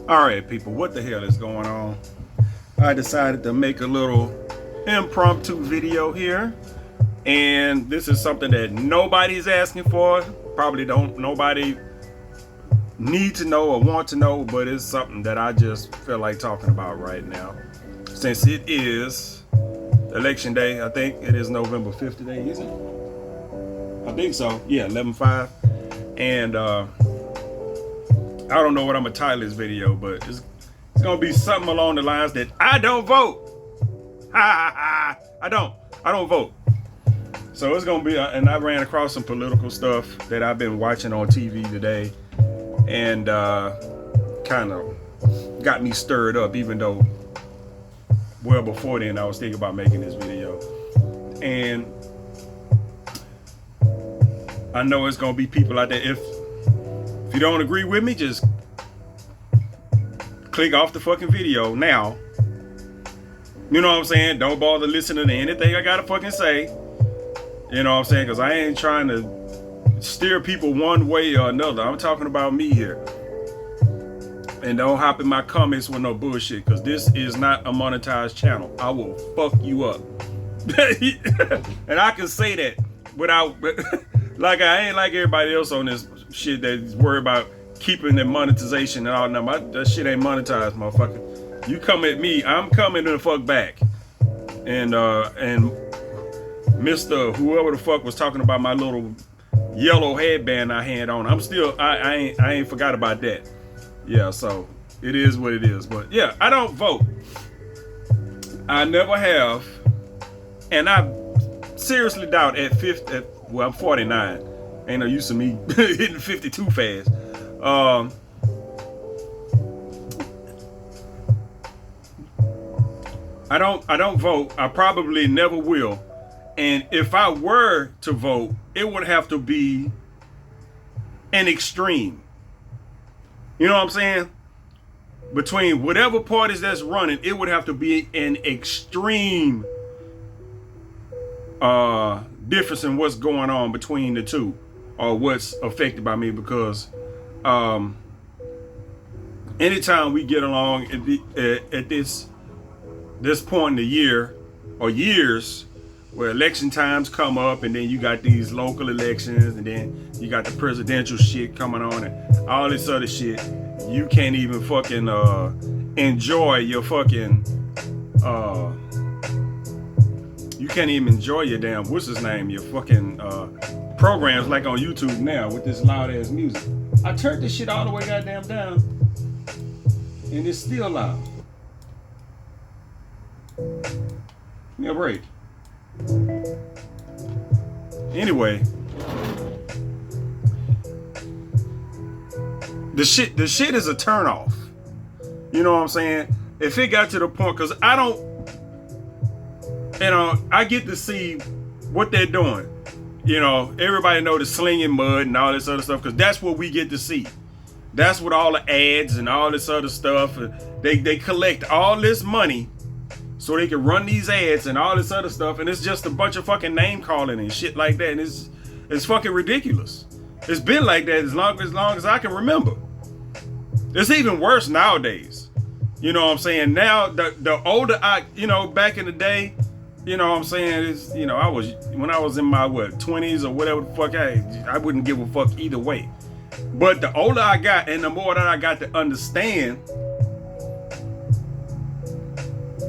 All right, people, what the hell is going on? I decided to make a little impromptu video here, and this is something that nobody's asking for. Probably don't nobody need to know or want to know, but it's something that I just feel like talking about right now. Since it is election day, I think it is November 5th today, is it? I think so. Yeah, 11/5. And I don't know what I'm gonna title this video, but it's gonna be something along the lines that I don't vote. Ha ha ha! I don't vote. So it's gonna be, and I ran across some political stuff that I've been watching on TV today, and kind of got me stirred up. Even though, well, before then I was thinking about making this video, and I know it's gonna be people out there. If you don't agree with me, just click off the fucking video now. You know what I'm saying? Don't bother listening to anything I gotta fucking say. You know what I'm saying? Because I ain't trying to steer people one way or another. I'm talking about me here. And don't hop in my comments with no bullshit, because this is not a monetized channel. I will fuck you up. And I can say that without, like, I ain't like everybody else on this shit that's worried about keeping the monetization and all that. That shit ain't monetized, motherfucker. You come at me, I'm coming to the fuck back. And Mr. Whoever the fuck was talking about my little yellow headband I had on, I'm still, I ain't forgot about that. Yeah, so it is what it is. But yeah, I don't vote. I never have. And I seriously doubt at 50, well, I'm 49. Ain't no use of me hitting 52 fast. I don't vote. I probably never will. And if I were to vote, it would have to be an extreme. You know what I'm saying? Between whatever parties that's running, it would have to be an extreme difference in what's going on between the two, or what's affected by me, because anytime we get along at this point in the year or years, where election times come up, and then you got these local elections, and then you got the presidential shit coming on, and all this other shit, you can't even fucking enjoy your fucking you can't even enjoy your damn, what's his name, your fucking programs like on YouTube now with this loud ass music. I turned this shit all the way goddamn down, and it's still loud. Give me a break. Anyway, the shit is a turn off. You know what I'm saying? If it got to the point, because I don't, you know, I get to see what they're doing. You know, everybody know the slinging mud and all this other stuff, because that's what we get to see. That's what all the ads and all this other stuff. They collect all this money so they can run these ads and all this other stuff, and it's just a bunch of fucking name calling and shit like that, and it's fucking ridiculous. It's been like that as long as I can remember. It's even worse nowadays. You know what I'm saying? Now the older I, you know, back in the day, you know what I'm saying, is, you know, when I was in my 20s or whatever the fuck, I wouldn't give a fuck either way. But the older I got and the more that I got to understand,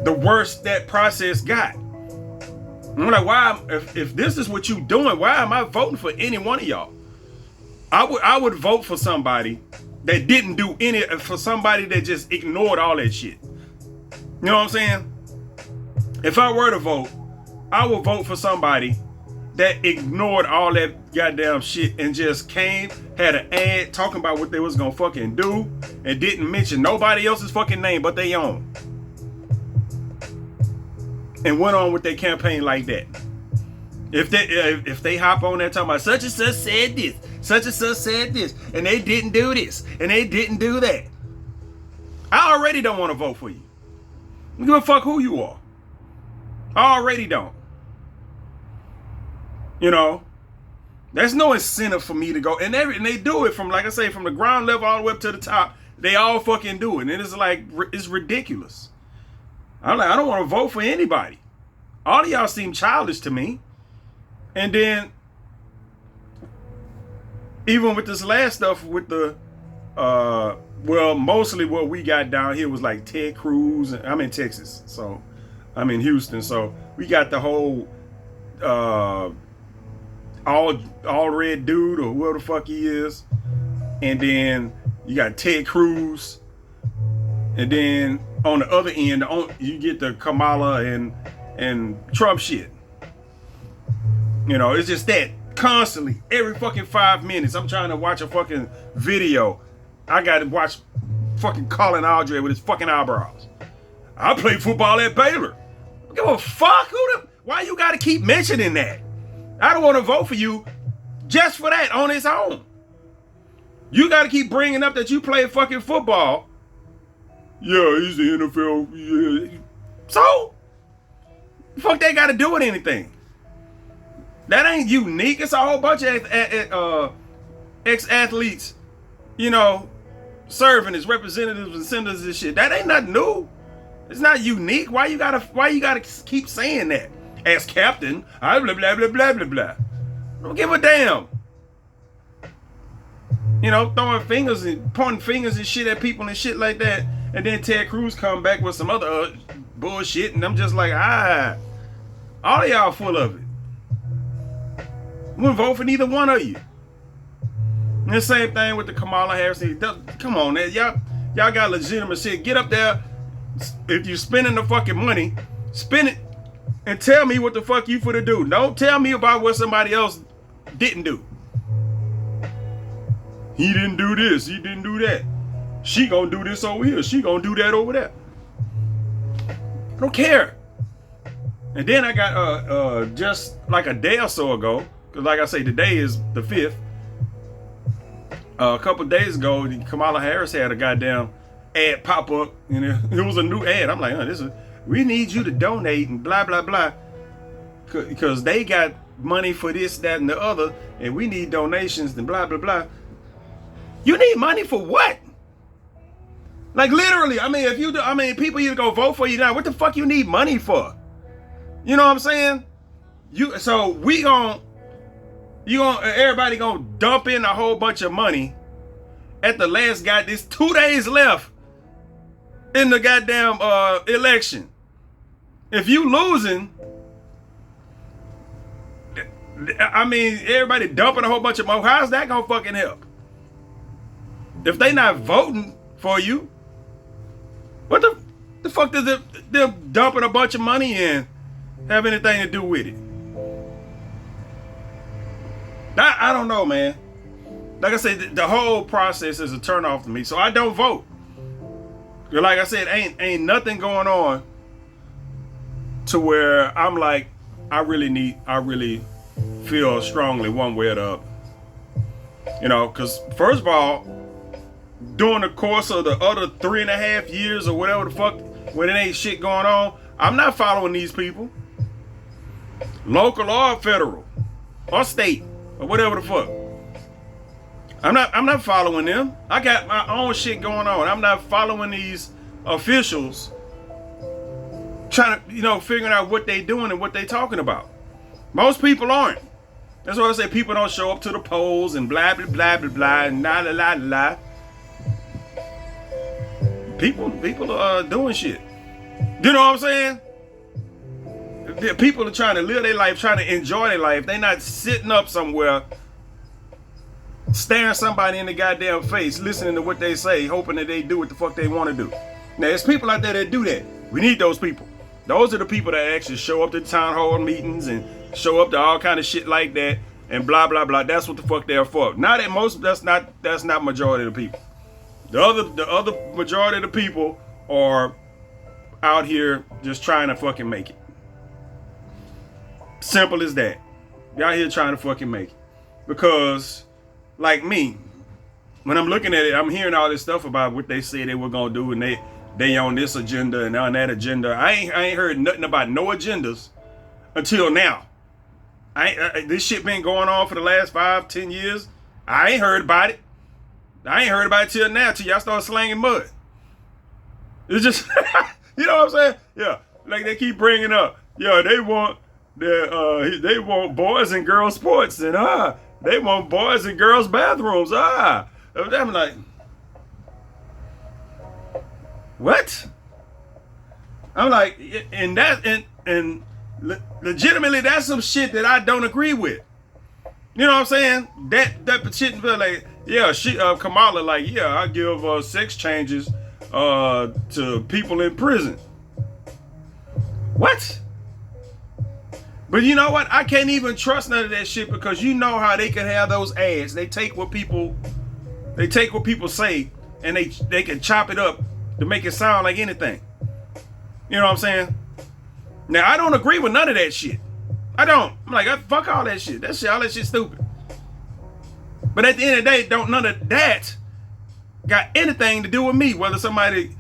the worse that process got. I'm like, why? If this is what you doing, why am I voting for any one of y'all? I would vote for somebody that didn't do for somebody that just ignored all that shit. You know what I'm saying? If I were to vote, I would vote for somebody that ignored all that goddamn shit and just came, had an ad talking about what they was gonna fucking do, and didn't mention nobody else's fucking name but their own, and went on with their campaign like that. If they hop on there talking about such and such said this, such and such said this, and they didn't do this, and they didn't do that, I already don't want to vote for you. I don't give a fuck who you are. I already don't. You know, there's no incentive for me to go, and they do it from, like I say, from the ground level all the way up to the top. They all fucking do it. And it's like, it's ridiculous. I'm like, I don't want to vote for anybody. All of y'all seem childish to me. And then, even with this last stuff with the, well, mostly what we got down here was like Ted Cruz. I'm in Texas, so I'm in Houston. So we got the whole, all red dude or whoever the fuck he is. And then you got Ted Cruz. And then on the other end, you get the Kamala and Trump shit. You know, it's just that constantly, every fucking 5 minutes, I'm trying to watch a fucking video. I got to watch fucking Colin Aldred with his fucking eyebrows. I played football at Baylor. I don't give a fuck. Why you got to keep mentioning that? I don't want to vote for you just for that on its own. You got to keep bringing up that you play fucking football. Yeah, he's the NFL. Yeah. So, fuck they got to do with anything. That ain't unique. It's a whole bunch of ex-athletes, you know, serving as representatives and senators and shit. That ain't nothing new. It's not unique. Why you gotta keep saying that? As captain, I blah blah blah blah blah blah. Don't give a damn. You know, throwing fingers and pointing fingers and shit at people and shit like that. And then Ted Cruz come back with some other bullshit, and I'm just like, all of y'all full of it. Wouldn't vote for neither one of you. And the same thing with the Kamala Harris. Come on, man. Y'all got legitimate shit. Get up there. If you're spending the fucking money, spend it and tell me what the fuck you finna do. Don't tell me about what somebody else didn't do. He didn't do this. He didn't do that. She gonna do this over here. She gonna do that over there. I don't care. And then I got just like a day or so ago, because like I say, today is the 5th. A couple days ago, Kamala Harris had a goddamn ad pop up, and it was a new ad. I'm like, we need you to donate and blah blah blah, because they got money for this, that, and the other, and we need donations and blah blah blah. You need money for what? Like literally, I mean, if you do, I mean, people either go vote for you now. What the fuck you need money for? You know what I'm saying? Everybody gonna dump in a whole bunch of money at the last guy. There's 2 days left in the goddamn election. If you losing, I mean, everybody dumping a whole bunch of money. How's that gonna fucking help? If they not voting for you, what the fuck does them dumping a bunch of money in have anything to do with it? I don't know, man. Like I said, the whole process is a turn off to me, so I don't vote. Like I said, ain't nothing going on to where I'm like, I really feel strongly one way or the other. You know, because first of all, during the course of the other 3.5 years or whatever the fuck, when it ain't shit going on, I'm not following these people. Local or federal or state or whatever the fuck. I'm not following them. I got my own shit going on. I'm not following these officials trying to, figuring out what they doing and what they talking about. Most people aren't. That's why I say people don't show up to the polls and blah, blah, blah, blah, blah, and la, la, la, la. People are doing shit. You know what I'm saying? People are trying to live their life, trying to enjoy their life. They're not sitting up somewhere, staring somebody in the goddamn face, listening to what they say, hoping that they do what the fuck they want to do. Now, there's people out there that do that. We need those people. Those are the people that actually show up to town hall meetings and show up to all kind of shit like that and blah, blah, blah. That's what the fuck they're for. Not at most, that's not majority of the people. The other majority of the people are out here just trying to fucking make it. Simple as that. Y'all here trying to fucking make it. Because, like me, when I'm looking at it, I'm hearing all this stuff about what they say they were gonna do, and they on this agenda and on that agenda. I ain't heard nothing about no agendas until now. This shit been going on for the last 5-10 years. I ain't heard about it. I ain't heard about it till now, till y'all start slanging mud. It's just, you know what I'm saying? Yeah, like they keep bringing up, yeah, they want boys and girls sports, and they want boys and girls bathrooms. I'm like, what? I'm like, and legitimately, that's some shit that I don't agree with. You know what I'm saying? That shit feel like, yeah, Kamala, like, yeah, I give sex changes to people in prison. What? But you know what? I can't even trust none of that shit, because you know how they can have those ads. They take what people say, and they can chop it up to make it sound like anything. You know what I'm saying? Now, I don't agree with none of that shit. I don't. I'm like, fuck all that shit. All that shit stupid. But at the end of the day, none of that got anything to do with me. Whether somebody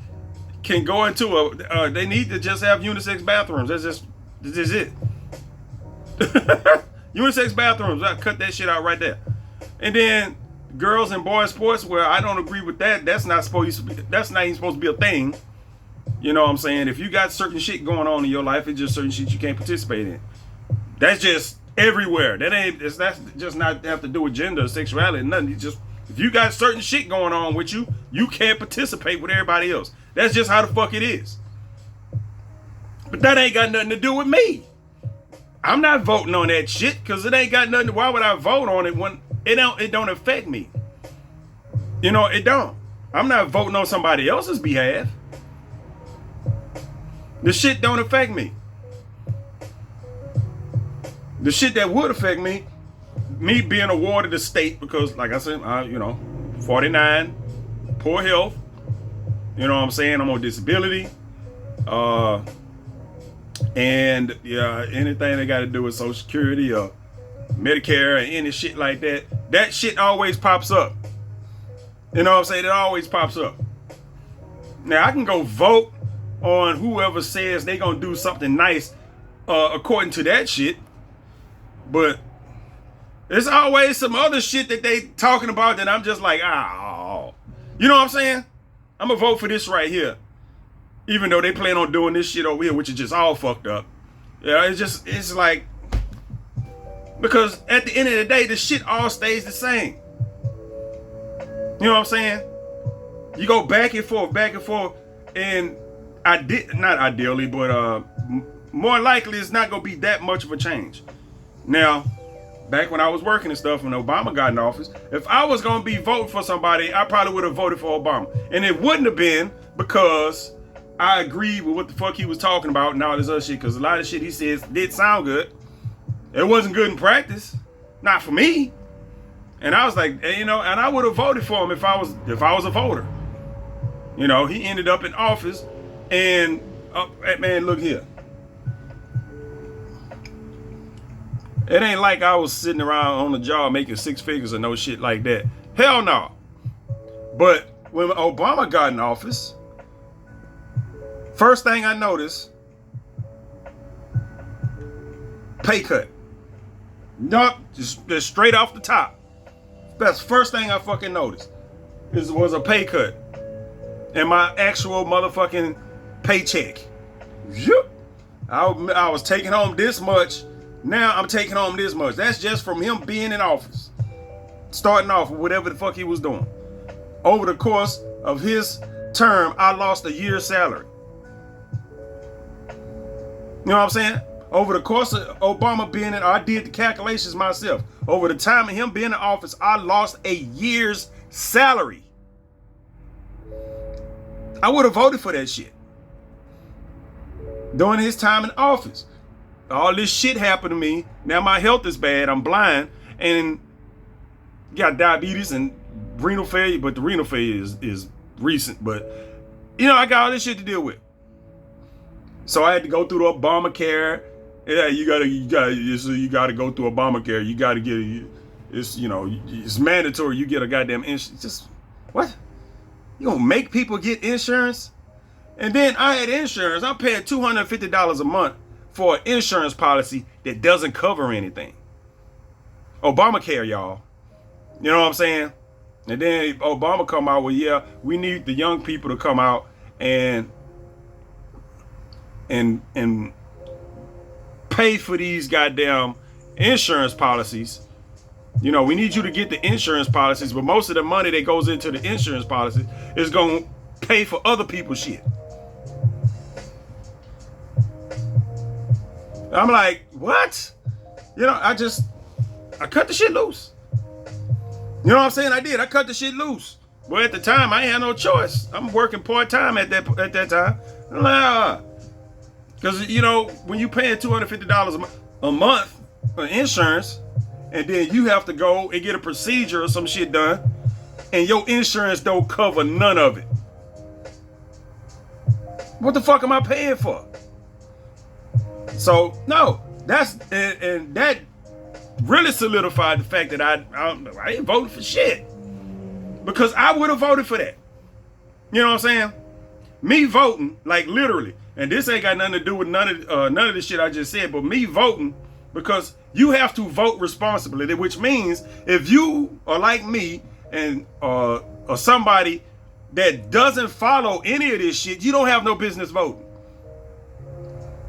can go into they need to just have unisex bathrooms. That's just it. Unisex bathrooms. I cut that shit out right there. And then girls and boys sports, where I don't agree with that. That's not even supposed to be a thing. You know what I'm saying? If you got certain shit going on in your life, it's just certain shit you can't participate in. That's just everywhere. That's just not have to do with gender or sexuality, nothing. If you got certain shit going on with you, you can't participate with everybody else. That's just how the fuck it is. But that ain't got nothing to do with me. I'm not voting on that shit, because it ain't got nothing. Why would I vote on it when it don't affect me? You know, it don't. I'm not voting on somebody else's behalf. The shit don't affect me. The shit that would affect me being awarded a state, because like I said, 49, poor health, you know what I'm saying? I'm on disability. And yeah, anything that got to do with Social Security or Medicare or any shit like that shit always pops up. You know what I'm saying? It always pops up. Now I can go vote on whoever says they gonna do something nice according to that shit, but there's always some other shit that they talking about that I'm just like, you know what I'm saying? I'm gonna vote for this right here, even though they plan on doing this shit over here, which is just all fucked up. Yeah, it's like, because at the end of the day, the shit all stays the same. You know what I'm saying? You go back and forth, and not ideally, but more likely it's not gonna be that much of a change. Now, back when I was working and stuff, when Obama got in office, if I was gonna be voting for somebody, I probably would have voted for Obama. And it wouldn't have been because I agreed with what the fuck he was talking about and all this other shit, because a lot of shit he says did sound good. It wasn't good in practice. Not for me. And I was like, and I would have voted for him if I was a voter. You know, he ended up in office, and man, look here. It ain't like I was sitting around on the job making six figures or no shit like that. Hell no. But when Obama got in office, first thing I noticed, pay cut. Nope, just straight off the top. That's the first thing I fucking noticed. Was a pay cut. And my actual motherfucking paycheck. I was taking home this much. Now I'm taking home this much. That's just from him being in office. Starting off with whatever the fuck he was doing. Over the course of his term, I lost a year's salary. You know what I'm saying? Over the course of Obama being in, I did the calculations myself. Over the time of him being in office, I lost a year's salary. I would have voted for that shit. During his time in office. All this shit happened to me. Now my health is bad. I'm blind and got diabetes and renal failure, but the renal failure is recent. But I got all this shit to deal with. So I had to go through the Obamacare. Yeah, you gotta go through Obamacare. You gotta get it's mandatory. You get a goddamn insurance. Just what? You gonna make people get insurance? And then I had insurance. I'm paying $250 a month for an insurance policy that doesn't cover anything. Obamacare, y'all. You know what I'm saying? And then Obama come out with, yeah, we need the young people to come out and pay for these goddamn insurance policies. You know, we need you to get the insurance policies, but most of the money that goes into the insurance policies is going to pay for other people's shit. I'm like, what? You know, I cut the shit loose. You know what I'm saying? I did. I cut the shit loose. But at the time, I ain't had no choice. I'm working part-time at that time. Because, you know, when you paying $250 a month for insurance, and then you have to go and get a procedure or some shit done, and your insurance don't cover none of it. What the fuck am I paying for? So, no, and that really solidified the fact that I ain't voting for shit. Because I would have voted for that. You know what I'm saying? Me voting, like literally, and this ain't got nothing to do with none of the shit I just said, but me voting, because you have to vote responsibly, which means if you are like me and or somebody that doesn't follow any of this shit, you don't have no business voting.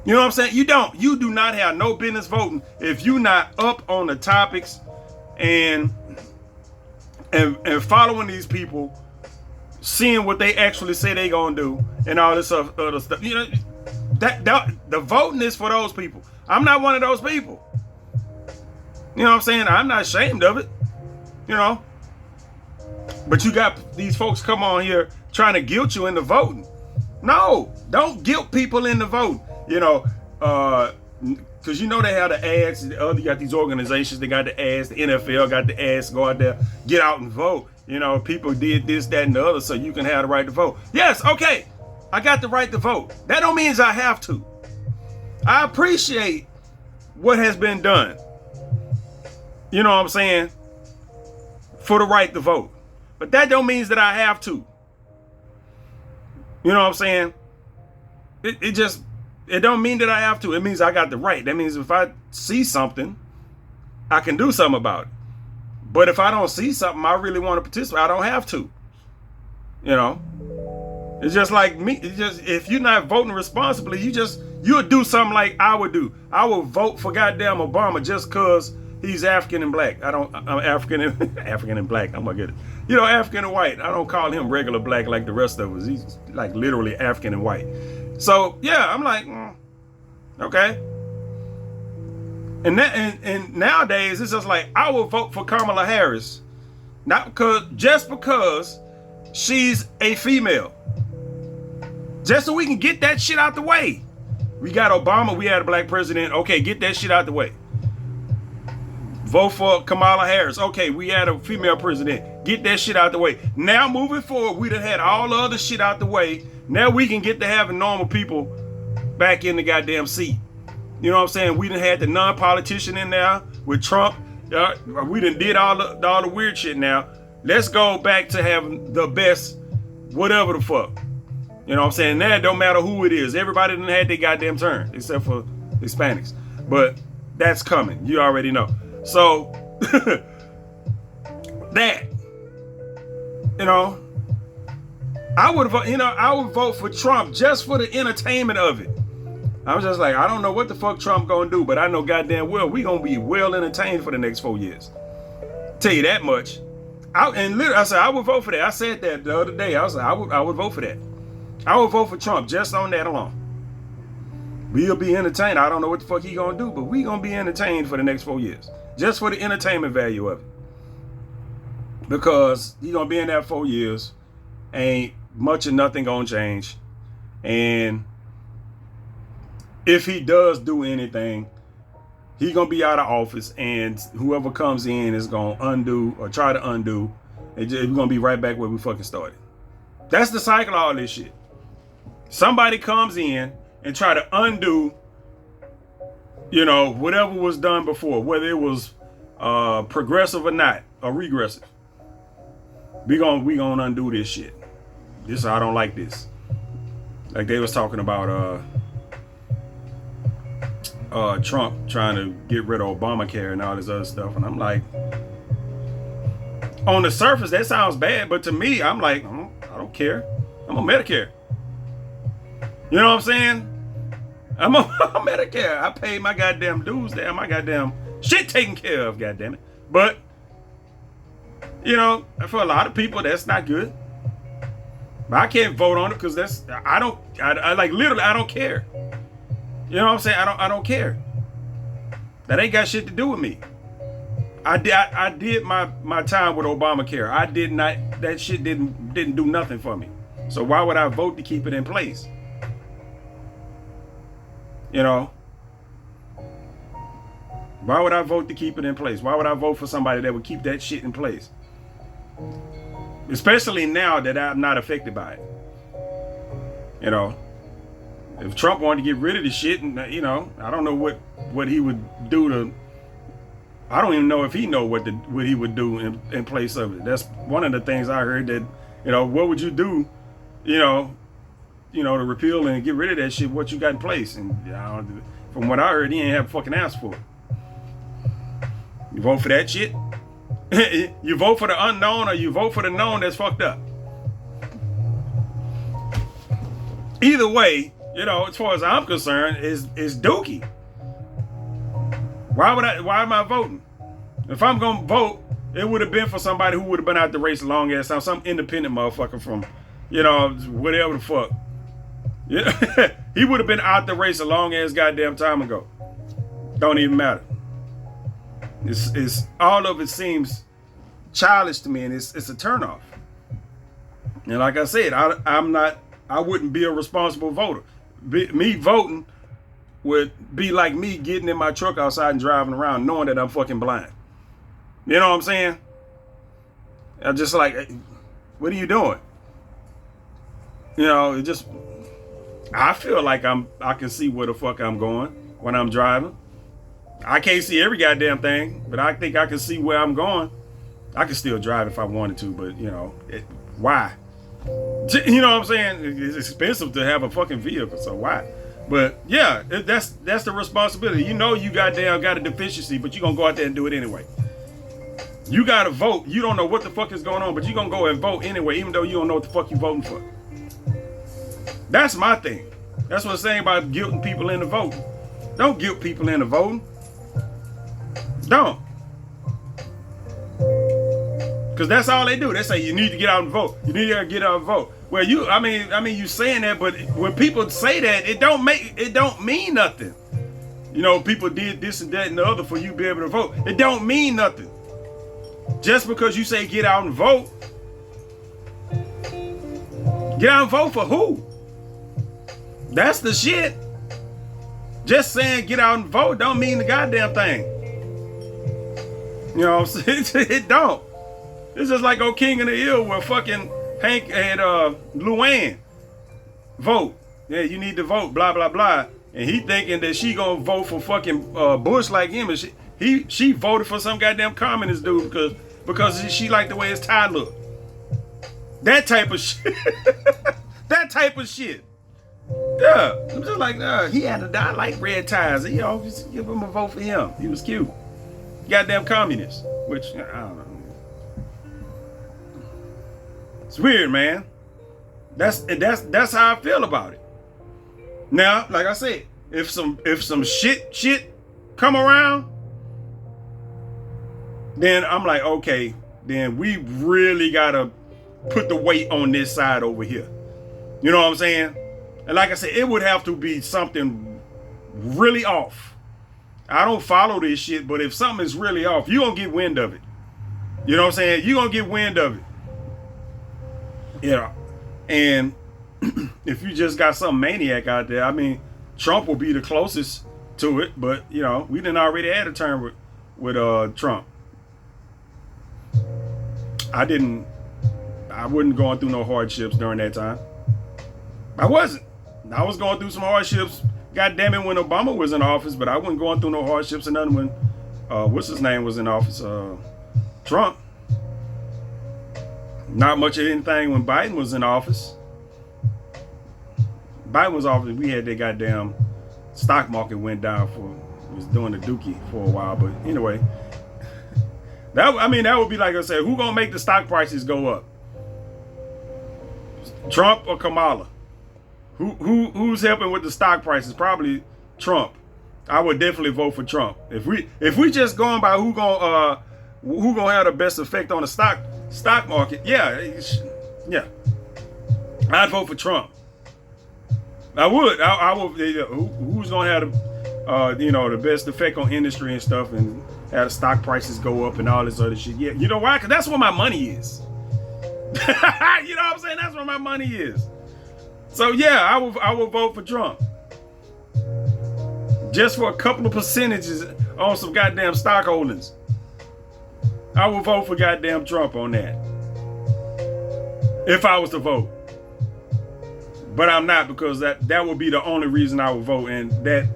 You know what I'm saying? You do not have no business voting if you're not up on the topics and following these people, seeing what they actually say they gonna do and all this other stuff. You know, that the voting is for those people. I'm not one of those people. You know what I'm saying? I'm not ashamed of it. You know. But you got these folks come on here trying to guilt you into voting. No, don't guilt people into voting. You know, because you know they have the ads. You got these organizations, they got the ads. The NFL got the ads. Go out there, get out and vote. You know, people did this, that, and the other, so you can have the right to vote. Yes, okay, I got the right to vote. That don't mean I have to. I appreciate what has been done. You know what I'm saying? For the right to vote. But that don't mean that I have to. You know what I'm saying? It don't mean that I have to. It means I got the right. That means if I see something, I can do something about it. But if I don't see something, I really want to participate, I don't have to. You know? It's just like me. It's just, if you're not voting responsibly, you'll do something like I would do. I would vote for goddamn Obama just because he's African and black. I'm African and black. I'm gonna get it. You know, African and white. I don't call him regular black like the rest of us. He's like literally African and white. So yeah, I'm like, okay. And nowadays it's just like I would vote for Kamala Harris, not because she's a female, just so we can get that shit out the way. We got Obama, we had a black president. Okay, get that shit out the way. Vote for Kamala Harris. Okay, we had a female president. Get that shit out the way. Now moving forward, we done had all the other shit out the way. Now we can get to having normal people back in the goddamn seat. You know what I'm saying? We done had the non-politician in there with Trump. We done did all the weird shit now. Let's go back to having the best whatever the fuck. You know what I'm saying? Now it don't matter who it is. Everybody done had their goddamn turn, except for Hispanics. But that's coming. You already know. So, that, you know, I would vote for Trump just for the entertainment of it. I was just like, I don't know what the fuck Trump gonna do, but I know goddamn well we gonna be well entertained for the next 4 years. Tell you that much. I said I would vote for that. I said that the other day. I was like, I would vote for that. I would vote for Trump just on that alone. We'll be entertained. I don't know what the fuck he gonna do, but we gonna be entertained for the next 4 years. Just for the entertainment value of it. Because he gonna be in there 4 years. Ain't much or nothing gonna change. And if he does do anything, he gonna be out of office, and whoever comes in is gonna undo or try to undo. And we're gonna be right back where we fucking started. That's the cycle of all this shit. Somebody comes in and try to undo, you know, whatever was done before, whether it was progressive or not, or regressive. We gonna undo this shit. I don't like this. Like they was talking about Trump trying to get rid of Obamacare and all this other stuff, and I'm like, On the surface, that sounds bad, but to me, I'm like, I don't care. I'm on Medicare. You know what I'm saying? I'm on Medicare. I paid my goddamn dues there. My goddamn shit taken care of, goddamn it. But, you know, for a lot of people, that's not good. But I can't vote on it because I like literally, I don't care. You know what I'm saying? I don't care. That ain't got shit to do with me. I did my time with Obamacare. I did not, that shit didn't do nothing for me. So why would I vote to keep it in place? You know? Why would I vote to keep it in place? Why would I vote for somebody that would keep that shit in place? Especially now that I'm not affected by it. You know? If Trump wanted to get rid of the shit, and you know, I don't know what he would do to. I don't even know if he know what he would do in place of it. That's one of the things I heard that, you know, what would you do, you know, to repeal and get rid of that shit? What you got in place? And from what I heard, he ain't have a fucking ass for it. You vote for that shit? You vote for the unknown or you vote for the known? That's fucked up. Either way, you know, as far as I'm concerned, is dookie. Why am I voting? If I'm gonna vote, it would have been for somebody who would have been out the race a long ass time, some independent motherfucker from, you know, whatever the fuck. Yeah, he would have been out the race a long ass goddamn time ago. Don't even matter. It's all of it seems childish to me, and it's a turnoff. And like I said, I wouldn't be a responsible voter. Me voting would be like me getting in my truck outside and driving around knowing that I'm fucking blind. You know what I'm saying? I'm just like, hey, what are you doing? You know, it just, I feel like I can see where the fuck I'm going when I'm driving. I can't see every goddamn thing, but I think I can see where I'm going. I can still drive if I wanted to, but you know, why? You know what I'm saying? It's expensive to have a fucking vehicle, so why? But yeah, that's the responsibility. You know you goddamn got a deficiency, but you're gonna go out there and do it anyway. You gotta vote. You don't know what the fuck is going on, but you're gonna go and vote anyway, even though you don't know what the fuck you're voting for. That's my thing. That's what I'm saying about guilting people into voting. Don't guilt people into voting. Don't. Because that's all they do. They say you need to get out and vote. You need to get out and vote. Well, I mean, you saying that, but when people say that, it don't mean nothing. You know, people did this and that and the other for you to be able to vote. It don't mean nothing. Just because you say get out and vote, get out and vote for who? That's the shit. Just saying get out and vote don't mean the goddamn thing. You know what I'm saying? It don't. It's just like old King of the Hill where fucking Hank and Luann vote. Yeah, you need to vote, blah, blah, blah. And he thinking that she gonna vote for fucking Bush like him. And she voted for some goddamn communist dude because she liked the way his tie looked. That type of shit. That type of shit. Yeah. I'm just like, he had to die like red ties. You know, just give him a vote for him. He was cute. Goddamn communist. Which, I don't know. It's weird, man. That's how I feel about it. Now, like I said, if some shit come around, then I'm like, okay, then we really gotta put the weight on this side over here. You know what I'm saying? And like I said, it would have to be something really off. I don't follow this shit, but if something is really off, you're gonna get wind of it. You know what I'm saying? You're gonna get wind of it. Yeah. And if you just got some maniac out there, I mean, Trump will be the closest to it, but you know, we didn't already had a term with Trump. I wasn't going through no hardships during that time. I wasn't. I was going through some hardships, God damn it, when Obama was in office, but I wasn't going through no hardships or nothing when what's his name was in office, Trump. Not much of anything when Biden was in office. Biden was office, we had that goddamn stock market went down was doing the dookie for a while, but anyway. That would be like I said, who gonna make the stock prices go up? Trump or Kamala? Who's helping with the stock prices? Probably Trump. I would definitely vote for Trump. If we just going by who gonna have the best effect on the stock market, yeah, I'd vote for Trump. I would. I would. Who's gonna have the best effect on industry and stuff, and have the stock prices go up and all this other shit? Yeah, you know why? Because that's where my money is. You know what I'm saying? That's where my money is. So yeah, I will vote for Trump. Just for a couple of percentages on some goddamn stock holdings. I will vote for goddamn Trump on that. If I was to vote. But I'm not, because that would be the only reason I would vote, and that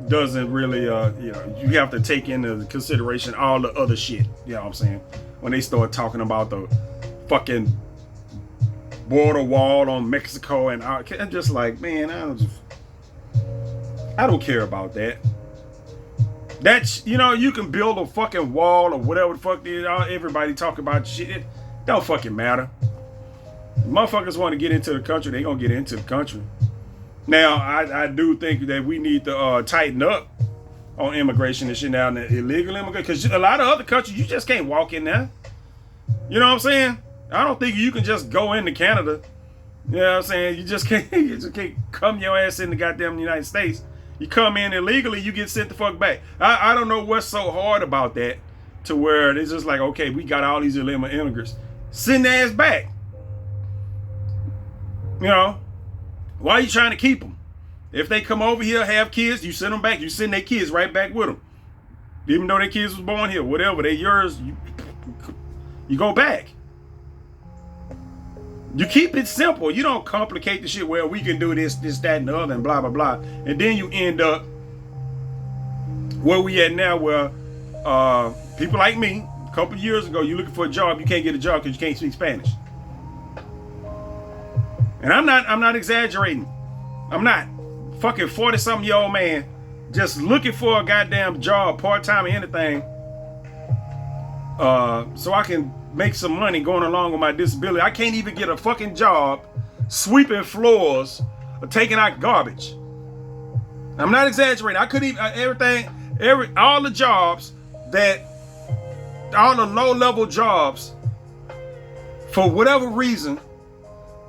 doesn't really you have to take into consideration all the other shit. You know what I'm saying? When they start talking about the fucking border wall on Mexico, and I'm just like, man, I don't care about that. That's, you can build a fucking wall or whatever the fuck everybody talk about shit. It don't fucking matter. Motherfuckers want to get into the country, they gonna get into the country. Now, I do think that we need to tighten up on immigration and shit now, and illegal immigration, because a lot of other countries, you just can't walk in there. You know what I'm saying? I don't think you can just go into Canada. You know what I'm saying? You just can't come your ass in the goddamn United States. You come in illegally, you get sent the fuck back. I don't know what's so hard about that, to where it's just like, okay, we got all these illegal immigrants. Send their ass back. Why are you trying to keep them? If they come over here, have kids, you send them back. You send their kids right back with them. Even though their kids was born here, whatever, they yours, you go back. You keep it simple. You don't complicate the shit where we can do this, that, and the other, and blah, blah, blah. And then you end up where we at now, where people like me, a couple years ago, you looking for a job, you can't get a job because you can't speak Spanish. And I'm not exaggerating. I'm not. Fucking 40-something-year-old man just looking for a goddamn job, part-time or anything, so I can make some money going along with my disability. I can't even get a fucking job sweeping floors or taking out garbage. I'm not exaggerating. I couldn't even, all the jobs all the low-level jobs, for whatever reason,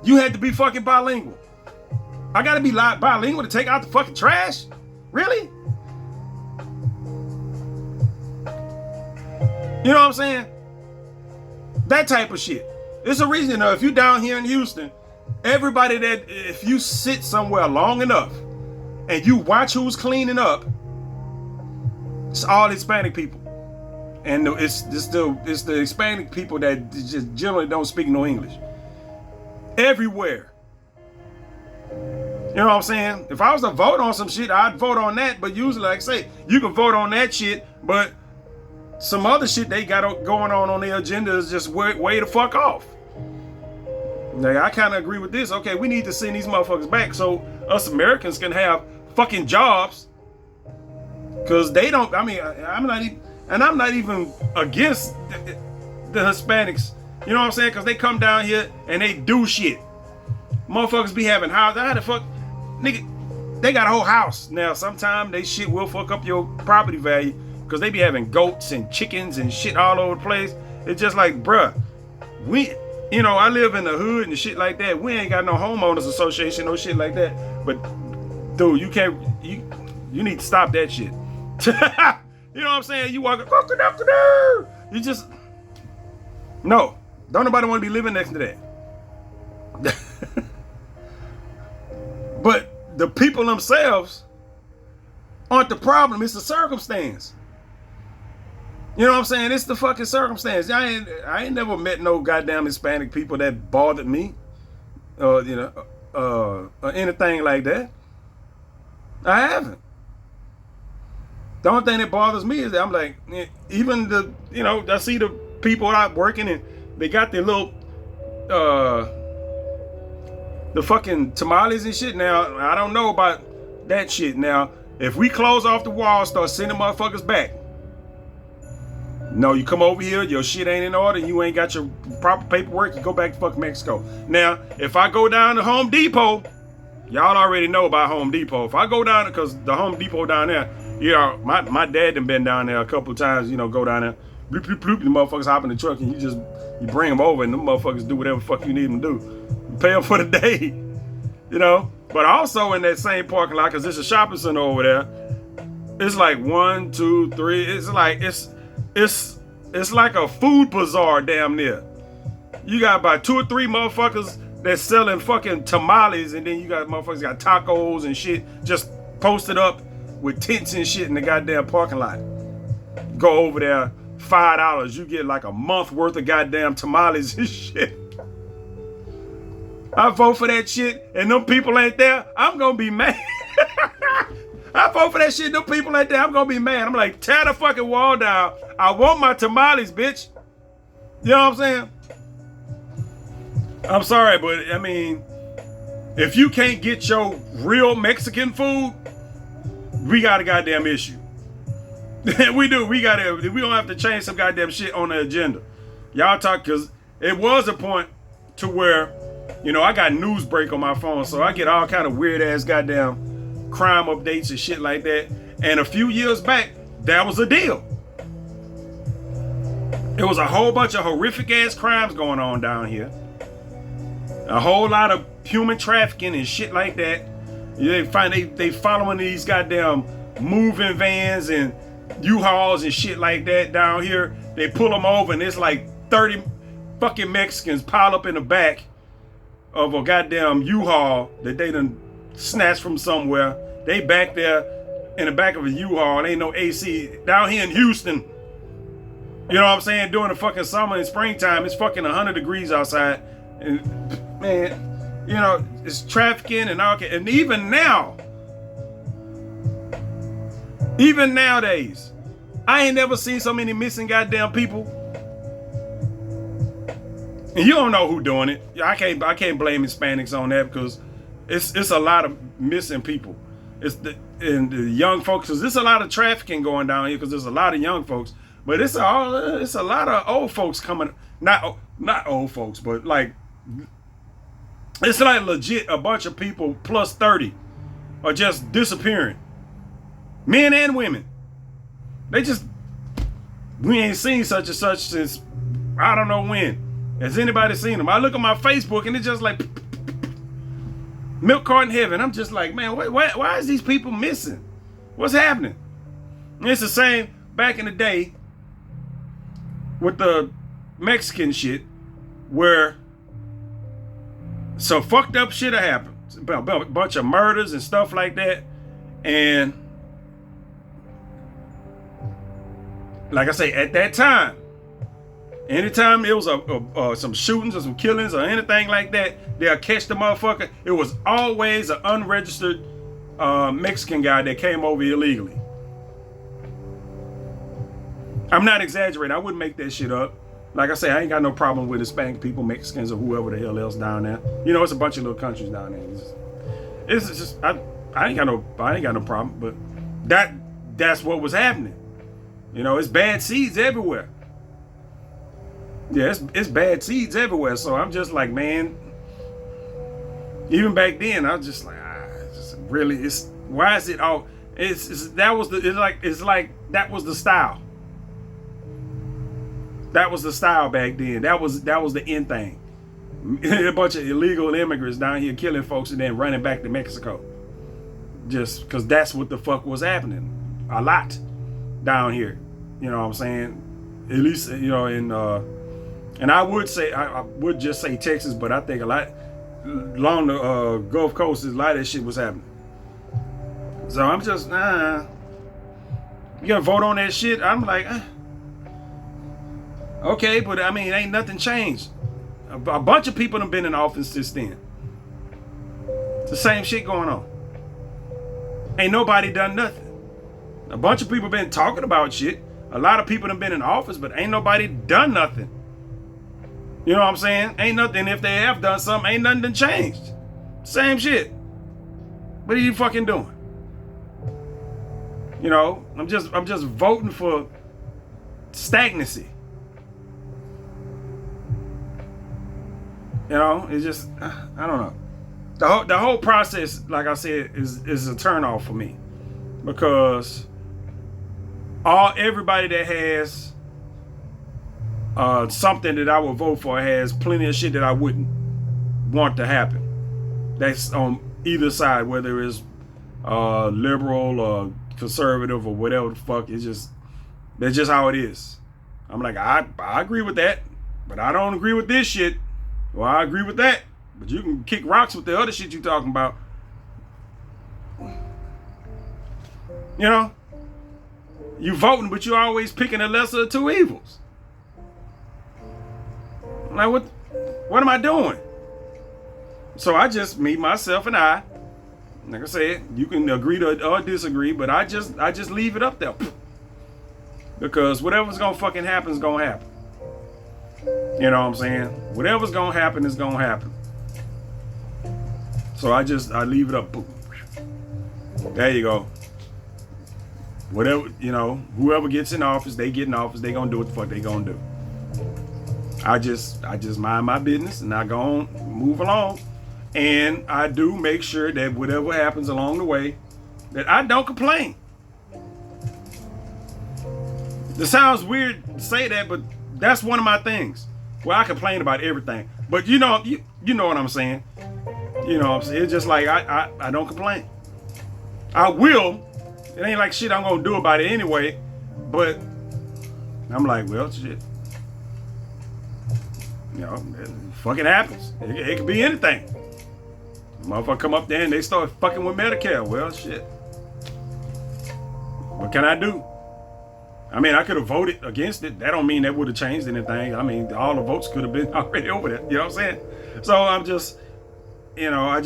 you had to be fucking bilingual. I gotta be bilingual to take out the fucking trash? Really? You know what I'm saying? That type of shit. There's a reason, if you down here in Houston, everybody that, if you sit somewhere long enough and you watch who's cleaning up, it's all Hispanic people. And it's the Hispanic people that just generally don't speak no English. Everywhere. You know what I'm saying? If I was to vote on some shit, I'd vote on that. But usually, like I say, you can vote on that shit, but some other shit they got going on their agenda is just way the fuck off. Like, I kind of agree with this. Okay, we need to send these motherfuckers back so us Americans can have fucking jobs. Because they don't, I'm not even against the Hispanics. You know what I'm saying? Because they come down here and they do shit. Motherfuckers be having houses. How the fuck? Nigga, they got a whole house. Now, sometimes they shit will fuck up your property value because they be having goats and chickens and shit all over the place. It's just like, bruh, I live in the hood and shit like that. We ain't got no homeowners association, no shit like that. But, dude, you need to stop that shit. You know what I'm saying? You walk, you just, no. Don't nobody want to be living next to that. But the people themselves aren't the problem. It's the circumstance. You know what I'm saying? It's the fucking circumstance. I ain't never met no goddamn Hispanic people that bothered me, or anything like that. I haven't. The only thing that bothers me is that I'm like, even I see the people out working and they got their little, the fucking tamales and shit. Now, I don't know about that shit. Now, if we close off the wall, start sending motherfuckers back, No, you come over here, your shit ain't in order, you ain't got your proper paperwork, you go back to fuck Mexico. Now, if I go down to Home Depot, y'all already know about Home Depot. If I go down, because the Home Depot down there, you know, my dad done been down there a couple of times, you know, go down there, bloop, bloop, bloop, the motherfuckers hop in the truck and you bring them over and the motherfuckers do whatever fuck you need them to do. You pay them for the day, you know. But also in that same parking lot, because there's a shopping center over there, it's like 1, 2, 3, it's like, it's like a food bazaar damn near. You got about 2 or 3 motherfuckers that's selling fucking tamales, and then you got motherfuckers got tacos and shit just posted up with tents and shit in the goddamn parking lot. Go over there, $5, you get like a month worth of goddamn tamales and shit. I vote for that shit and them people ain't there, I'm gonna be mad. I vote for that shit, them people ain't there, I'm gonna be mad. I'm like, tear the fucking wall down. I want my tamales, bitch. You know what I'm saying? I'm sorry, but I mean, if you can't get your real Mexican food, we got a goddamn issue. We do. We don't have to change some goddamn shit on the agenda. Y'all talk, because it was a point to where, you know, I got Newsbreak on my phone, so I get all kind of weird ass goddamn crime updates and shit like that. And a few years back, that was a deal. It was a whole bunch of horrific ass crimes going on down here. A whole lot of human trafficking and shit like that. They following these goddamn moving vans and U-Hauls and shit like that down here. They pull them over and it's like 30 fucking Mexicans pile up in the back of a goddamn U-Haul that they done snatched from somewhere. They back there in the back of a U-Haul. Ain't no AC down here in Houston. You know what I'm saying? During the fucking summer and springtime, it's fucking 100 degrees outside. And man, you know, it's trafficking and all. And even nowadays, I ain't never seen so many missing goddamn people. And you don't know who doing it. I can't blame Hispanics on that, because it's a lot of missing people. It's the young folks, because there's a lot of trafficking going down here, because there's a lot of young folks. But it's a lot of old folks coming. Not old folks, but like, it's like legit a bunch of people plus 30 are just disappearing. Men and women. We ain't seen such and such since I don't know when. Has anybody seen them? I look at my Facebook and it's just like milk carton heaven. I'm just like, man, why is these people missing? What's happening? And it's the same back in the day with the Mexican shit, where some fucked up shit happened. A bunch of murders and stuff like that. And like I say, at that time, anytime it was some shootings or some killings or anything like that, they'll catch the motherfucker. It was always an unregistered Mexican guy that came over illegally. I'm not exaggerating. I wouldn't make that shit up. Like I say, I ain't got no problem with Hispanic people, Mexicans, or whoever the hell else down there. You know, it's a bunch of little countries down there. It's just I ain't got no problem. But that's what was happening. You know, it's bad seeds everywhere. Yeah, it's bad seeds everywhere. So I'm just like, man. Even back then, I was just like, why is it all? It's like that was the style. That was the style back then. That was the end thing. A bunch of illegal immigrants down here killing folks and then running back to Mexico. Just because that's what the fuck was happening. A lot down here. You know what I'm saying? At least, you know, and I would just say Texas, but I think a lot along the Gulf Coast, a lot of that shit was happening. So I'm just, you gonna vote on that shit? I'm like, okay, but I mean, ain't nothing changed. A bunch of people have been in office since then. It's the same shit going on. Ain't nobody done nothing. A bunch of people been talking about shit. A lot of people have been in office, but ain't nobody done nothing. You know what I'm saying? Ain't nothing. If they have done something, ain't nothing changed. Same shit. What are you fucking doing? You know, I'm just voting for stagnancy. You know, it's just, I don't know. The whole process, like I said, is a turnoff for me, because everybody that has something that I would vote for has plenty of shit that I wouldn't want to happen. That's on either side, whether it's liberal or conservative or whatever the fuck. That's just how it is. I'm like, I agree with that, but I don't agree with this shit. Well, I agree with that, but you can kick rocks with the other shit you talking about. You know, you voting, but you always picking the lesser of two evils. Like, what am I doing? So I just, me, myself, and I, like I said, you can agree to or disagree, but I just leave it up there. Because whatever's gonna fucking happen is gonna happen. You know what I'm saying? Whatever's gonna happen is gonna happen. So I leave it up. There you go. Whatever, you know, whoever gets in office, they get in office, they gonna do what the fuck they gonna do. I just mind my business and I go on, move along. And I do make sure that whatever happens along the way, that I don't complain. It sounds weird to say that, but that's one of my things. Well, I complain about everything. But you know what I'm saying. You know what I'm saying? It's just like I don't complain. I will. It ain't like shit I'm gonna do about it anyway. But I'm like, well, shit. You know, it fucking happens. It could be anything. Motherfucker come up there and they start fucking with Medicare. Well, shit. What can I do? I mean, I could have voted against it. That don't mean that would have changed anything. I mean, all the votes could have been already over there. You know what I'm saying? So I'm just, you know, I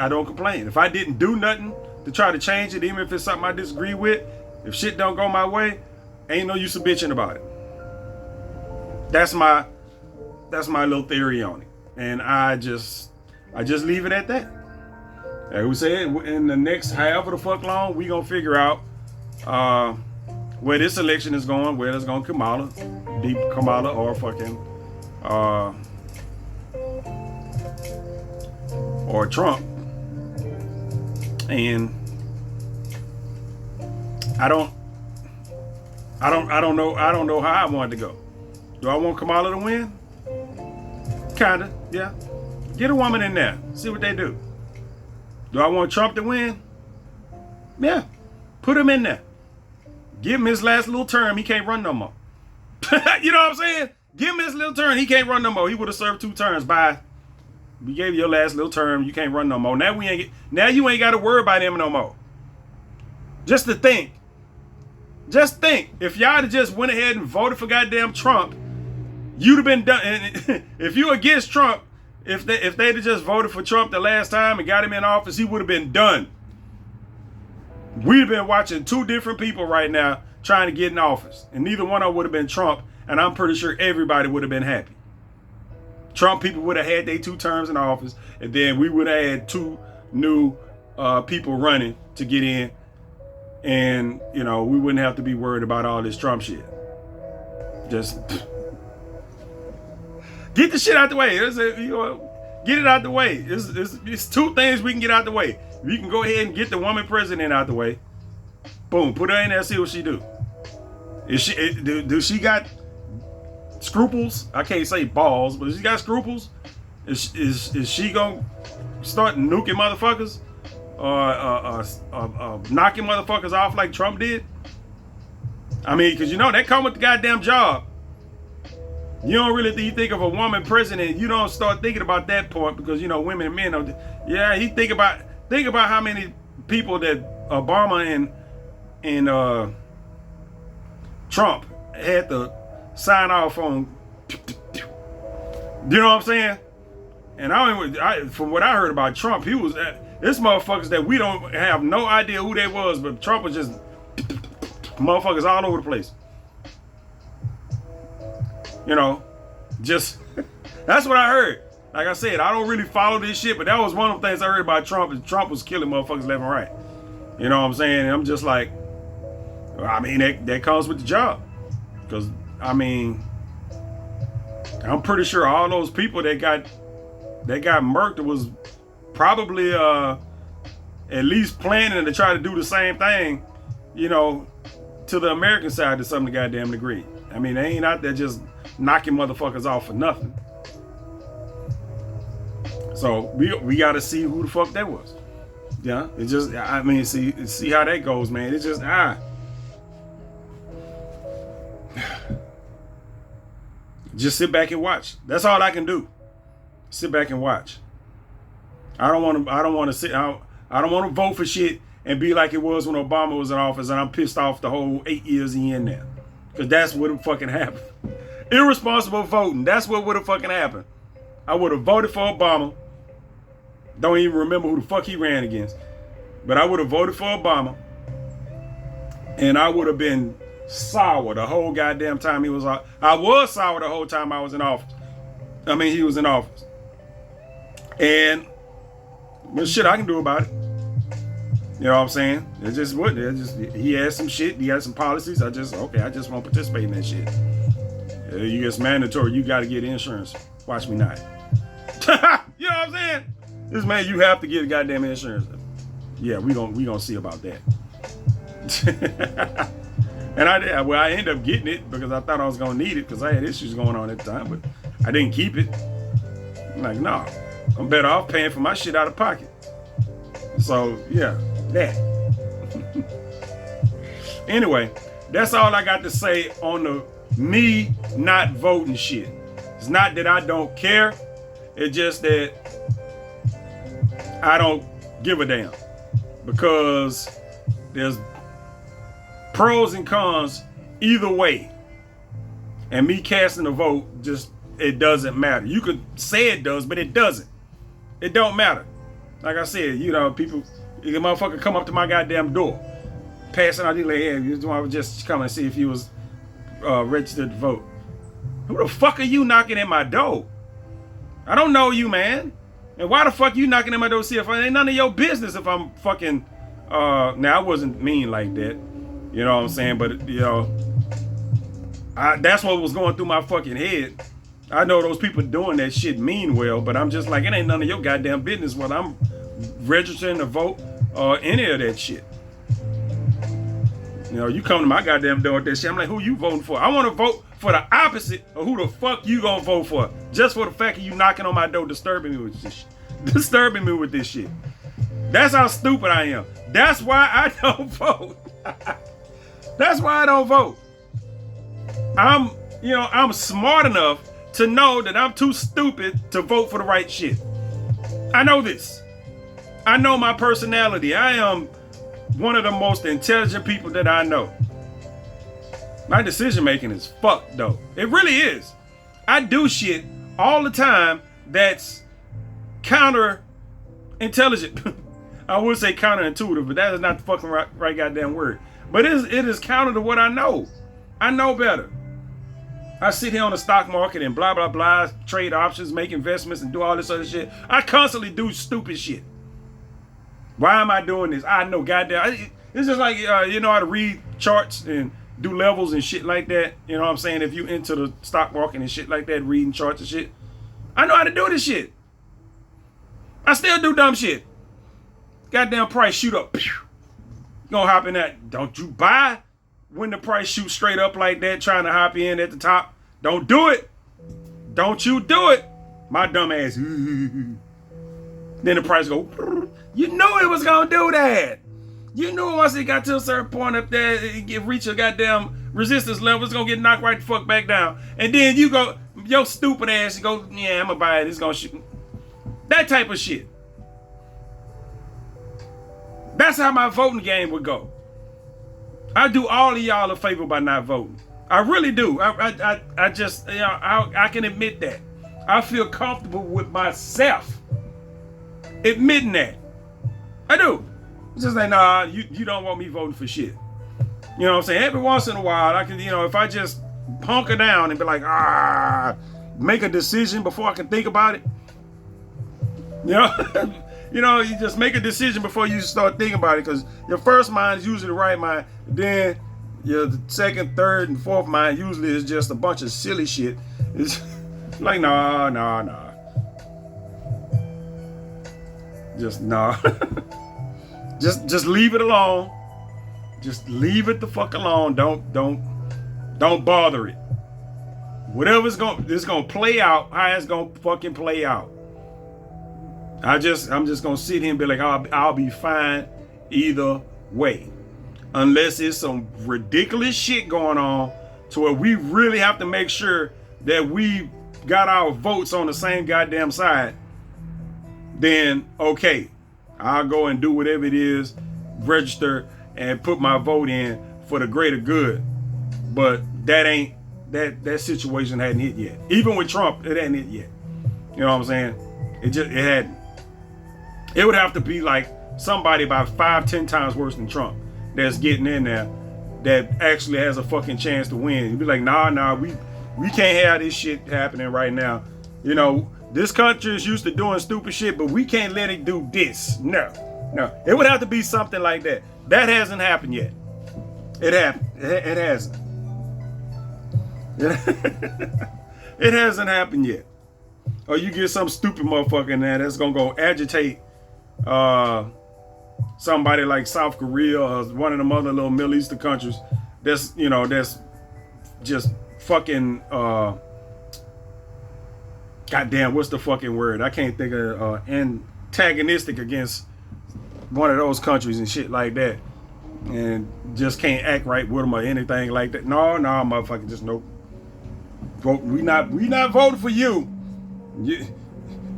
don't complain. If I didn't do nothing to try to change it, even if it's something I disagree with, if shit don't go my way, ain't no use of bitching about it. That's my little theory on it. And I just leave it at that. Like we said, in the next however the fuck long, we gonna figure out where this election is going, whether it's going Kamala or fucking or Trump. And I don't know how I want it to go. Do I want Kamala to win? Kinda, yeah. Get a woman in there, see what they do. Do I want Trump to win? Yeah, put him in there. Give him his last little term. He can't run no more. You know what I'm saying? Give him his little term. He can't run no more. He would have served 2 terms. Bye. We gave you your last little term. You can't run no more. Now you ain't got to worry about him no more. Just to think. Just think. If y'all had just went ahead and voted for goddamn Trump, you'd have been done. If you against Trump, if they'd have just voted for Trump the last time and got him in office, he would have been done. We've been watching 2 different people right now trying to get in office, and neither one of them would have been Trump, and I'm pretty sure everybody would have been happy. Trump people would have had their 2 terms in office, and then we would have had 2 new people running to get in, and you know, we wouldn't have to be worried about all this Trump shit. Just get the shit out the way. Get it out the way. It's 2 things we can get out the way. We can go ahead and get the woman president out the way. Boom, put her in there, see what she do. Does she got scruples? I can't say balls, but she got scruples. Is she gonna start nuking motherfuckers or knocking motherfuckers off like Trump did? I mean, because you know that come with the goddamn job. You don't really think of a woman president. You don't start thinking about that part because you know women and men don't. Yeah, you think about how many people that Obama and Trump had to sign off on. You know what I'm saying? And from what I heard about Trump, he was this motherfuckers that we don't have no idea who they was, but Trump was just motherfuckers all over the place. You know, just that's what I heard. Like I said, I don't really follow this shit, but that was one of the things I heard about Trump. Is Trump was killing motherfuckers left and right. You know what I'm saying? And I'm just like, I mean, that comes with the job, because I mean, I'm pretty sure all those people that got murked was probably at least planning to try to do the same thing, you know, to the American side to some goddamn degree. I mean, they ain't out there just knocking motherfuckers off for nothing. So we got to see who the fuck that was. Yeah, it just, I mean, see how that goes, man. It's just just sit back and watch. That's all I can do. Sit back and watch. I don't want to vote for shit and be like it was when Obama was in office and I'm pissed off the whole 8 years he in there. Because that's what would fucking happened. Irresponsible voting. That's what would have fucking happened. I would have voted for Obama. Don't even remember who the fuck he ran against. But I would have voted for Obama. And I would have been sour the whole goddamn time he was on. I was sour the whole time I was in office. I mean, he was in office. And, well, shit I can do about it. You know what I'm saying? It's just what, he had some shit, he had some policies. I just won't participate in that shit. You get mandatory, you got to get insurance. Watch me not. You know what I'm saying? This man, you have to get goddamn insurance. Yeah, we gonna see about that. And I ended up getting it because I thought I was gonna need it because I had issues going on at the time, but I didn't keep it. I'm like, no, I'm better off paying for my shit out of pocket. So yeah, that. Anyway, that's all I got to say on the me not voting shit. It's not that I don't care. It's just that I don't give a damn, because there's pros and cons either way. And me casting a vote, just, it doesn't matter. You could say it does, but it doesn't. It don't matter. Like I said, you know, people, the motherfucker come up to my goddamn door, passing out these like, hey, I was just coming and see if you was registered to vote. Who the fuck are you knocking at my door? I don't know you, man. And why the fuck you knocking at my door? See, if it ain't none of your business if I'm fucking, now I wasn't mean like that. You know what I'm saying? But, you know, that's what was going through my fucking head. I know those people doing that shit mean well, but I'm just like, it ain't none of your goddamn business whether I'm registering to vote or any of that shit. You know, you come to my goddamn door with that shit, I'm like, who you voting for? I want to vote for the opposite of who the fuck you gonna vote for. Just for the fact of you knocking on my door, disturbing me with this shit. Disturbing me with this shit. That's how stupid I am. That's why I don't vote. That's why I don't vote. I'm smart enough to know that I'm too stupid to vote for the right shit. I know this. I know my personality. I am one of the most intelligent people that I know. My decision making is fucked though. It really is. I do shit all the time that's counter intelligent. I would say counterintuitive, but that is not the fucking right goddamn word. But it is counter to what I know. I know better. I sit here on the stock market and blah, blah, blah, trade options, make investments and do all this other shit. I constantly do stupid shit. Why am I doing this? I know goddamn. It's just like, you know how to read charts and do levels and shit like that. You know what I'm saying? If you into the stock market and shit like that, reading charts and shit. I know how to do this shit. I still do dumb shit. Goddamn price shoot up. You gonna hop in that. Don't you buy when the price shoots straight up like that, trying to hop in at the top. Don't do it. Don't you do it. My dumb ass. Then the price go. You knew it was gonna do that. You knew once it got to a certain point up there, it reach a goddamn resistance level, it's gonna get knocked right the fuck back down. And then you go, your stupid ass, you go, yeah, I'm gonna buy it, it's gonna shoot. That type of shit. That's how my voting game would go. I do all of y'all a favor by not voting. I really do. I just, you know, I can admit that. I feel comfortable with myself admitting that. I do. It's just like, nah, you don't want me voting for shit. You know what I'm saying? Every once in a while, I can, you know, if I just hunker down and be like, make a decision before I can think about it. You know? You know, you just make a decision before you start thinking about it, because your first mind is usually the right mind. Then the second, third, and fourth mind usually is just a bunch of silly shit. It's like, nah. Just nah. just leave it alone. Just leave it the fuck alone. Don't bother it. Whatever's gonna play out, how it's gonna fucking play out. I'm just gonna sit here and be like, I'll be fine either way. Unless it's some ridiculous shit going on to where we really have to make sure that we got our votes on the same goddamn side, then okay, I'll go and do whatever it is, register and put my vote in for the greater good. But that situation hadn't hit yet. Even with Trump, it hadn't hit yet. You know what I'm saying? It hadn't. It would have to be like somebody about 5-10 times worse than Trump that's getting in there that actually has a fucking chance to win. You'd be like, nah, we can't have this shit happening right now. You know, this country is used to doing stupid shit, but we can't let it do this. No. It would have to be something like that. That hasn't happened yet. It happened. It hasn't. It hasn't happened yet. Or you get some stupid motherfucker in there that's gonna go agitate somebody like South Korea or one of them other little Middle Eastern countries that's just fucking goddamn, what's the fucking word? I can't think of antagonistic against one of those countries and shit like that, and just can't act right with them or anything like that. No, motherfucker, just nope. Vote. We not voting for you.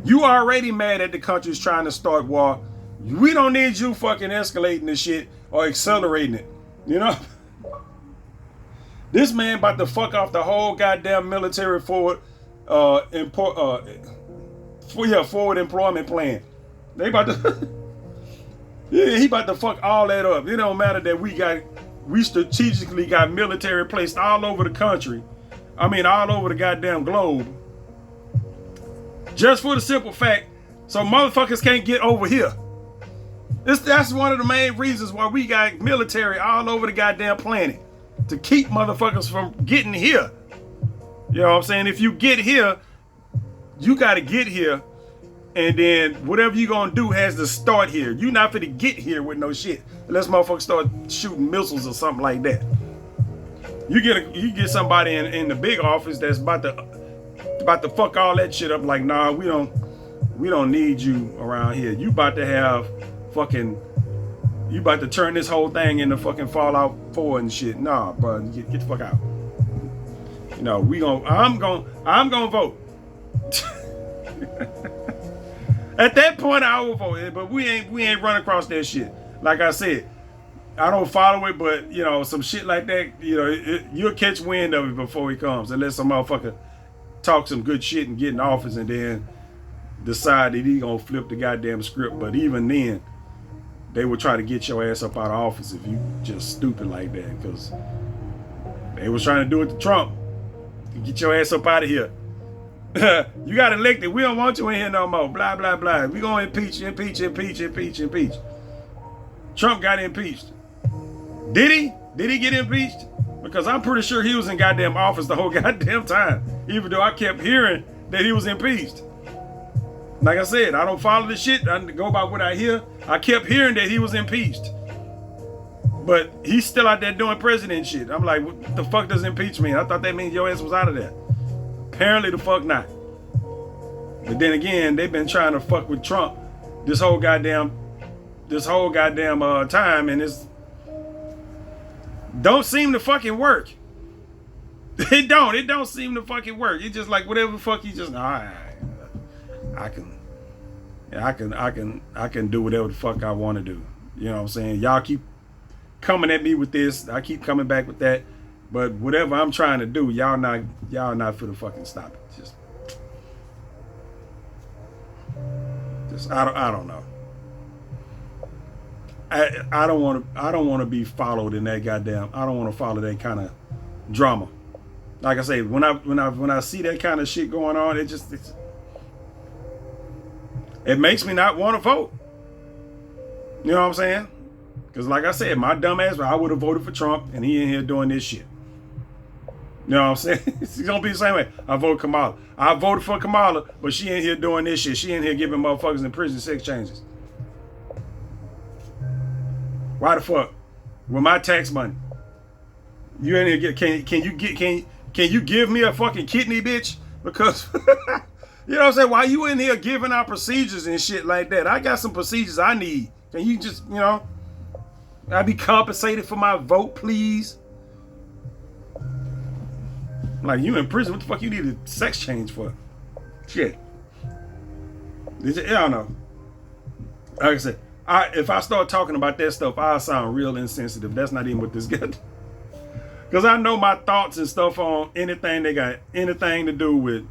You already mad at the countries trying to start war. We don't need you fucking escalating this shit or accelerating it. You know? This man about to fuck off the whole goddamn military forward employment plan. They about to he about to fuck all that up. It don't matter that we strategically got military placed all over the country. I mean, all over the goddamn globe. Just for the simple fact, so motherfuckers can't get over here. That's one of the main reasons why we got military all over the goddamn planet. To keep motherfuckers from getting here. You know what I'm saying? If you get here, you got to get here. And then whatever you gonna do has to start here. You not finna get here with no shit. Unless motherfuckers start shooting missiles or something like that. You get somebody in the big office that's about to fuck all that shit up. Like, nah, we don't need you around here. You about to turn this whole thing into fucking Fallout 4 and shit. Nah, bro, get the fuck out. You know, I'm gonna vote. At that point, I will vote, but we ain't run across that shit. Like I said, I don't follow it, but you know, some shit like that, you know, you'll catch wind of it before he comes, unless some motherfucker talk some good shit and get in office and then decide that he gonna flip the goddamn script. But even then, they would try to get your ass up out of office if you just stupid like that, because they was trying to do it to Trump. Get your ass up out of here. You got elected. We don't want you in here no more. Blah, blah, blah. We gonna impeach. Trump got impeached. Did he? Did he get impeached? Because I'm pretty sure he was in goddamn office the whole goddamn time. Even though I kept hearing that he was impeached. Like I said, I don't follow this shit. I go by what I hear. I kept hearing that he was impeached. But he's still out there doing president shit. I'm like, what the fuck does impeach mean? I thought that means your ass was out of there. Apparently the fuck not. But then again, they've been trying to fuck with Trump this whole goddamn time, and it's don't seem to fucking work. It don't seem to fucking work. It's just like whatever the fuck you just, I can do whatever the fuck I want to do. You know what I'm saying? Y'all keep coming at me with this. I keep coming back with that. But whatever I'm trying to do, y'all not finna fucking stop it. Just I don't know. I don't want to be followed in that goddamn. I don't want to follow that kind of drama. Like I say, when I see that kind of shit going on, it makes me not want to vote. You know what I'm saying? Because like I said, my dumb ass, I would have voted for Trump, and he in here doing this shit. You know what I'm saying? It's gonna be the same way. I voted Kamala. I voted for Kamala, but she in here doing this shit. She in here giving motherfuckers in prison sex changes. Why the fuck? With my tax money. You in here can you give me a fucking kidney, bitch? Because you know what I'm saying? Why you in here giving out procedures and shit like that? I got some procedures I need. Can you just, you know, I be compensated for my vote, please? Like, you in prison, what the fuck you need a sex change for? Shit. I don't know. Like I said, if I start talking about that stuff, I sound real insensitive. That's not even what this got. Because I know my thoughts and stuff on anything they got anything to do with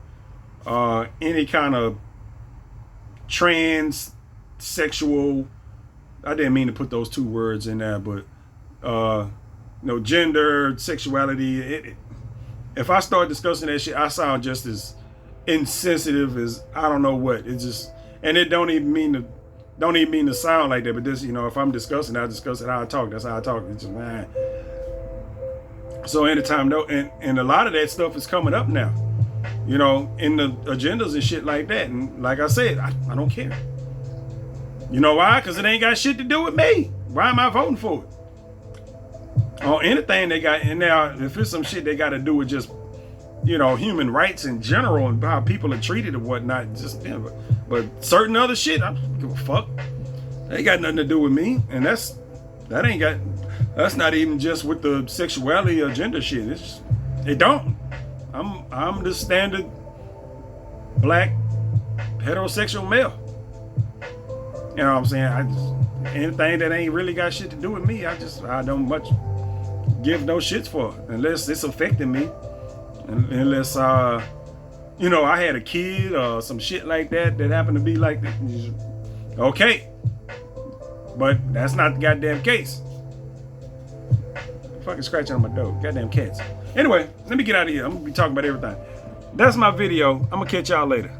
any kind of transsexual. I didn't mean to put those two words in there, but gender, sexuality. If I start discussing that shit, I sound just as insensitive as I don't know what. It just, and it don't even mean to sound like that. But this, if I'm discussing, I discuss it how I talk. That's how I talk. It's just, man. So anytime, and a lot of that stuff is coming up now, in the agendas and shit like that. And like I said, I don't care. You know why? Because it ain't got shit to do with me. Why am I voting for it? On anything they got, and now if it's some shit they got to do with just, human rights in general and how people are treated and whatnot, just, but certain other shit, I don't give a fuck. They ain't got nothing to do with me, and that's not even just with the sexuality or gender shit. It don't. I'm the standard black heterosexual male. You know what I'm saying? Anything that ain't really got shit to do with me, I don't much give no shits for it, unless it's affecting me, unless I had a kid or some shit like that happened to be like that. Okay, but that's not the goddamn case. Fucking scratching on my door, goddamn cats. Anyway, let me get out of here. I'm gonna be talking about everything. That's my video. I'm gonna catch y'all later.